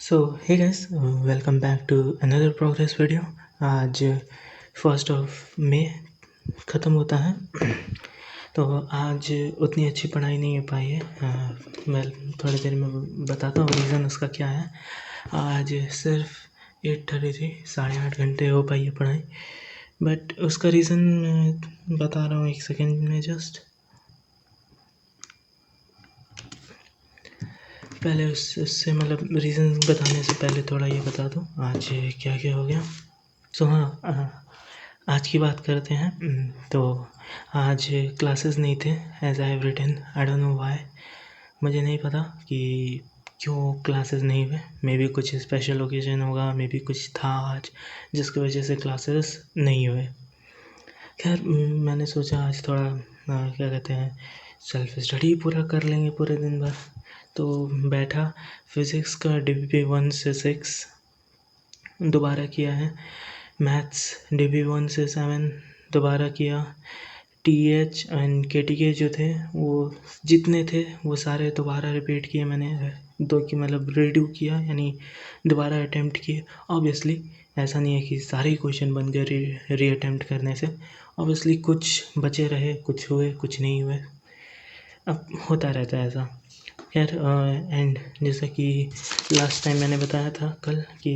So hey guys, welcome back to another progress video. आज 1 ख़त्म होता है। तो आज उतनी अच्छी पढ़ाई नहीं हो पाई है। मैं थोड़ी देर में बताता हूँ रीज़न उसका क्या है। आज सिर्फ 8:33 8.5 घंटे हो पाई है पढ़ाई, बट उसका रीज़न मैं बता रहा हूँ 1 सेकेंड में। जस्ट पहले उससे मतलब रीज़न बताने से पहले थोड़ा ये बता दूँ आज क्या क्या हो गया। सो हाँ, आज की बात करते हैं। तो आज क्लासेस नहीं थे, as I have written. I don't know why, मुझे नहीं पता कि क्यों क्लासेस नहीं हुए। मे बी कुछ स्पेशल ओकेजन होगा, मे बी कुछ था आज जिसकी वजह से क्लासेस नहीं हुए। खैर, मैंने सोचा आज थोड़ा क्या कहते हैं, सेल्फ स्टडी पूरा कर लेंगे पूरे दिन भर। तो बैठा, फिज़िक्स का DBP 1 से 6 दोबारा किया है, मैथ्स DBP 1 से 7 दोबारा किया, TH एंड KTK जो थे वो जितने थे वो सारे दोबारा रिपीट किए मैंने। दो की मतलब रीडू किया, यानी दोबारा अटैम्प्ट किए। ऑब्वियसली ऐसा नहीं है कि सारे ही क्वेश्चन बन गए री अटैम्प्ट करने से। ऑब्वियसली कुछ बचे रहे, कुछ हुए, कुछ नहीं हुए। अब होता रहता है ऐसा। खैर, एंड जैसा कि लास्ट टाइम मैंने बताया था कल कि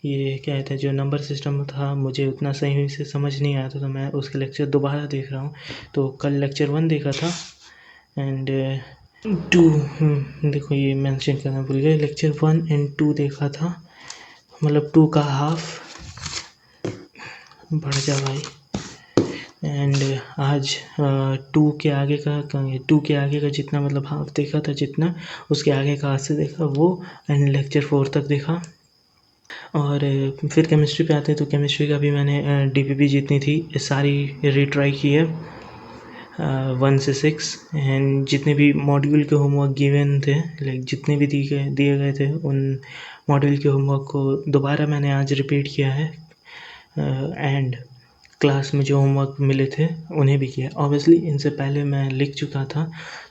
ये क्या कहते हैं, जो नंबर सिस्टम था मुझे उतना सही से समझ नहीं आया था, तो मैं उसके लेक्चर दोबारा देख रहा हूँ। तो कल लेक्चर 1 देखा था एंड 2, देखो ये मेंशन करना भूल गया, लेक्चर 1 एंड 2 देखा था, मतलब 2 का हाफ। बढ़ जा भाई। एंड आज 2 के आगे का जितना मतलब हाफ देखा था, जितना उसके आगे का आज से देखा वो, एंड लेक्चर 4 तक देखा। और फिर केमिस्ट्री पे आते हैं, तो केमिस्ट्री का भी मैंने DPP जितनी थी सारी रीट्राई की है, 1 से 6। एंड जितने भी मॉड्यूल के होमवर्क गिवन थे, लाइक जितने भी दिए गए थे, उन मॉड्यूल के होमवर्क को दोबारा मैंने आज रिपीट किया है। एंड क्लास में जो होमवर्क मिले थे उन्हें भी किया। ऑब्वियसली इनसे पहले मैं लिख चुका था,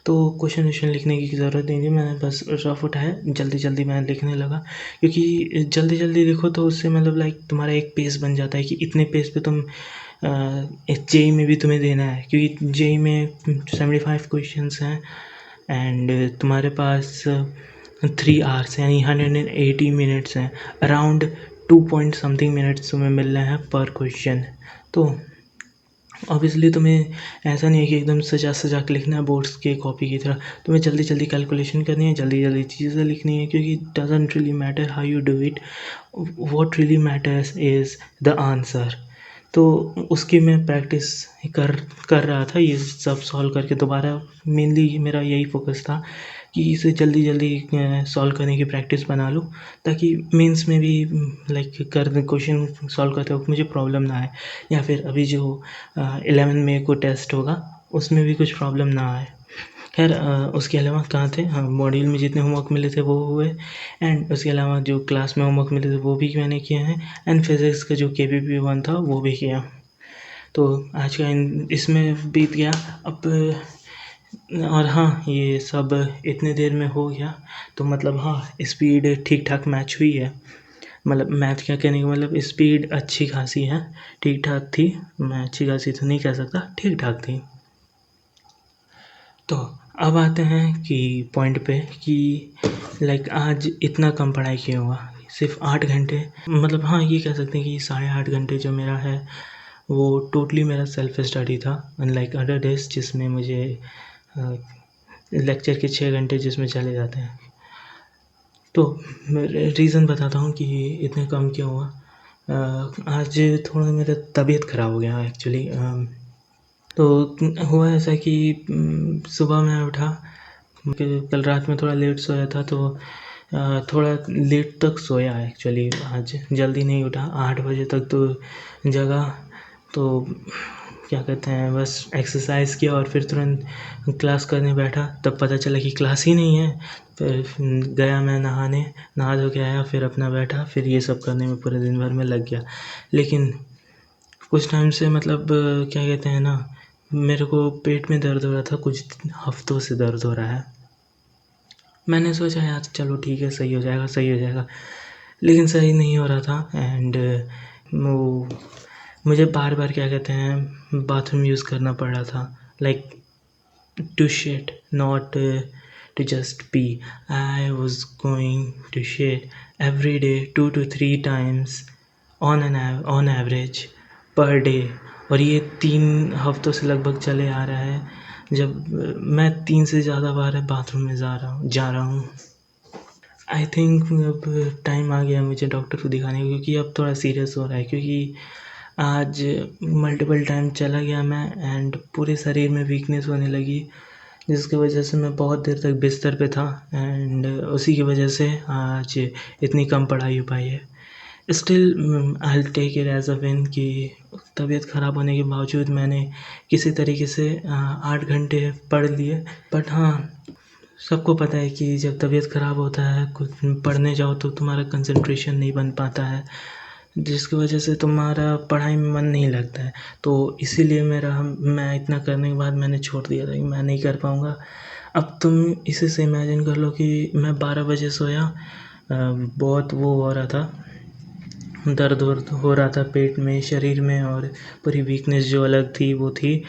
तो क्वेश्चन लिखने की ज़रूरत नहीं थी। मैंने बस रफ उठाया, जल्दी जल्दी मैं लिखने लगा, क्योंकि जल्दी जल्दी लिखो तो उससे मतलब लाइक तुम्हारा एक पेज बन जाता है कि इतने पेज पे तुम JEE में भी तुम्हें देना है, क्योंकि JEE में 75 क्वेश्चंस हैं एंड तुम्हारे पास 3 आवर्स यानी 180 मिनट्स हैं। अराउंड 2 पॉइंट समथिंग मिनट्स तुम्हें मिल रहे हैं पर क्वेश्चन। तो ऑब्वियसली तुम्हें ऐसा नहीं है कि एकदम सजा के लिखना है बोर्ड्स के कॉपी की तरह। तुम्हें जल्दी जल्दी कैलकुलेशन करनी है, जल्दी जल्दी चीज़ें लिखनी है, क्योंकि doesn't really matter how you do it, what really matters is the answer. तो उसकी मैं प्रैक्टिस कर रहा था, ये सब सॉल्व करके दोबारा। मेनली मेरा यही फोकस था कि इसे जल्दी जल्दी सॉल्व करने की प्रैक्टिस बना लूँ, ताकि मेंस में भी लाइक क्वेश्चन सॉल्व करते वक्त मुझे प्रॉब्लम ना आए, या फिर अभी जो 11 मई को टेस्ट होगा उसमें भी कुछ प्रॉब्लम ना आए। खैर, उसके अलावा कहाँ थे, हाँ, मॉड्यूल में जितने होमवर्क मिले थे वो हुए, एंड उसके अलावा जो क्लास में होमवर्क मिले थे वो भी मैंने किए हैं, एंड फिज़िक्स का जो KPP 1 था वो भी किया। तो आज का इसमें बीत गया। अब और हाँ, ये सब इतने देर में हो गया, तो मतलब हाँ, स्पीड ठीक ठाक मैच हुई है। मतलब मैथ क्या कहने का मतलब, स्पीड अच्छी खासी है, ठीक ठाक थी। मैं अच्छी खासी तो नहीं कह सकता, ठीक ठाक थी। तो अब आते हैं कि पॉइंट पे कि लाइक आज इतना कम पढ़ाई क्यों हुआ, सिर्फ 8 घंटे। मतलब हाँ, ये कह सकते हैं कि 8.5 घंटे जो मेरा है वो टोटली मेरा सेल्फ स्टडी था, अनलाइक अदर डेज जिसमें मुझे लेक्चर के 6 घंटे जिसमें चले जाते हैं। तो रीज़न बताता हूँ कि इतने कम क्यों हुआ। आज थोड़ा मेरा तबीयत ख़राब हो गया एक्चुअली। तो हुआ ऐसा कि सुबह मैं उठा, कल रात में थोड़ा लेट सोया था, तो थोड़ा लेट तक सोया एक्चुअली। आज जल्दी नहीं उठा, 8 बजे तक तो जगा। तो क्या कहते हैं, बस एक्सरसाइज किया और फिर तुरंत क्लास करने बैठा, तब पता चला कि क्लास ही नहीं है। फिर गया मैं नहाने, नहा धो के आया, फिर अपना बैठा, फिर ये सब करने में पूरे दिन भर में लग गया। लेकिन कुछ टाइम से मतलब क्या कहते हैं ना, मेरे को पेट में दर्द हो रहा था, कुछ हफ्तों से दर्द हो रहा है। मैंने सोचा यार चलो ठीक है, सही हो जाएगा, सही हो जाएगा, लेकिन सही नहीं हो रहा था। एंड वो मुझे बार बार क्या कहते हैं बाथरूम यूज़ करना पड़ रहा था, like to shit, not to just pee. I was going to shit every day 2 to 3 times on average per day। और ये 3 हफ्तों से लगभग चले आ रहा है, जब मैं 3 से ज़्यादा बार बाथरूम में जा रहा हूँ। आई थिंक अब टाइम आ गया मुझे डॉक्टर को दिखाने का, क्योंकि अब थोड़ा सीरियस हो रहा है, क्योंकि आज मल्टीपल टाइम चला गया मैं एंड पूरे शरीर में वीकनेस होने लगी, जिसकी वजह से मैं बहुत देर तक बिस्तर पे था एंड उसी की वजह से आज इतनी कम पढ़ाई हो पाई है। Still I take it as a win कि तबीयत ख़राब होने के बावजूद मैंने किसी तरीके से 8 घंटे पढ़ लिए। बट हाँ, सबको पता है कि जब तबीयत ख़राब होता है कुछ पढ़ने जाओ तो तुम्हारा कंसंट्रेशन नहीं बन पाता है, जिसकी वजह से तुम्हारा पढ़ाई में मन नहीं लगता है। तो इसीलिए मैं इतना करने के बाद मैंने छोड़ दिया था कि मैं नहीं कर पाऊँगा। अब तुम इसी से इमेजिन कर लो कि मैं 12 बजे सोया, बहुत वो हो रहा था, दर्द वर्द हो रहा था पेट में, शरीर में, और पूरी वीकनेस जो अलग थी वो थी।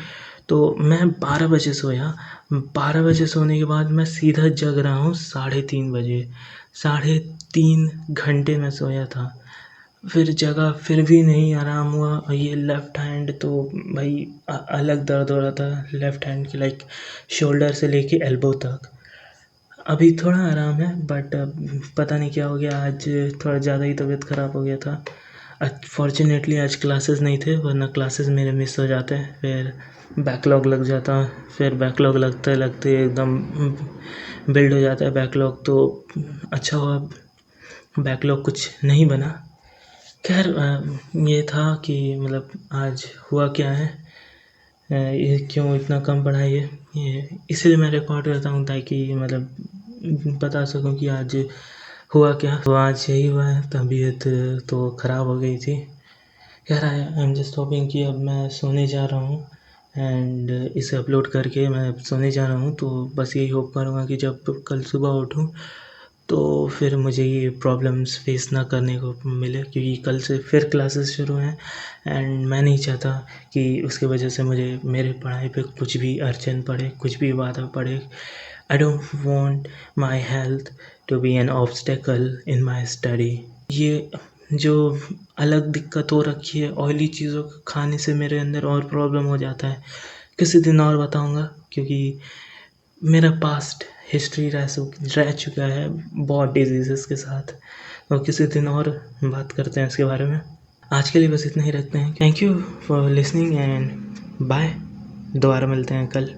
तो मैं 12 बजे सोया, 12 बजे सोने के बाद मैं सीधा जग रहा हूँ 3:30 बजे। 3.5 घंटे मैं सोया था, फिर जगा फिर भी नहीं आराम हुआ। और ये लेफ़्ट हैंड तो भाई अलग दर्द हो रहा था, लेफ़्ट हैंड की, लाइक शोल्डर से लेके एल्बो तक। अभी थोड़ा आराम है, बट पता नहीं क्या हो गया, आज थोड़ा ज़्यादा ही तबीयत ख़राब हो गया था। फॉर्चुनेटली आज क्लासेस नहीं थे, वरना क्लासेस मेरे मिस हो जाते, फिर बैकलॉग लग जाता, फिर बैकलॉग लगते लगते एकदम बिल्ड हो जाता है बैकलॉग। तो अच्छा हुआ बैकलॉग कुछ नहीं बना। खैर ये था कि मतलब आज हुआ क्या है, ये क्यों इतना कम पढ़ाई है, ये इसलिए मैं रिकॉर्ड करता हूँ ताकि मतलब बता सकूँ कि आज हुआ क्या। तो आज यही हुआ है, तबीयत तो ख़राब हो गई थी। यार आई एम जस्ट होपिंग कि अब मैं सोने जा रहा हूँ एंड इसे अपलोड करके मैं सोने जा रहा हूँ। तो बस यही होप करूँगा कि जब कल सुबह उठूँ तो फिर मुझे ये प्रॉब्लम्स फेस ना करने को मिले, क्योंकि कल से फिर क्लासेस शुरू हैं एंड मैं नहीं चाहता कि उसकी वजह से मुझे मेरे पढ़ाई पे कुछ भी अड़चन पड़े, कुछ भी बाधा पड़े। I don't want my health to be an obstacle in my study. ये जो अलग दिक्कत हो रखी है, ऑयली चीज़ों को खाने से मेरे अंदर और प्रॉब्लम हो जाता है, किसी दिन और बताऊँगा, क्योंकि मेरा पास्ट हिस्ट्री रह चुका है बहुत डिजीज़ेस के साथ। तो किसी दिन और बात करते हैं इसके बारे में। आज के लिए बस इतना ही रखते हैं। Thank you for listening and bye. दोबारा मिलते हैं कल।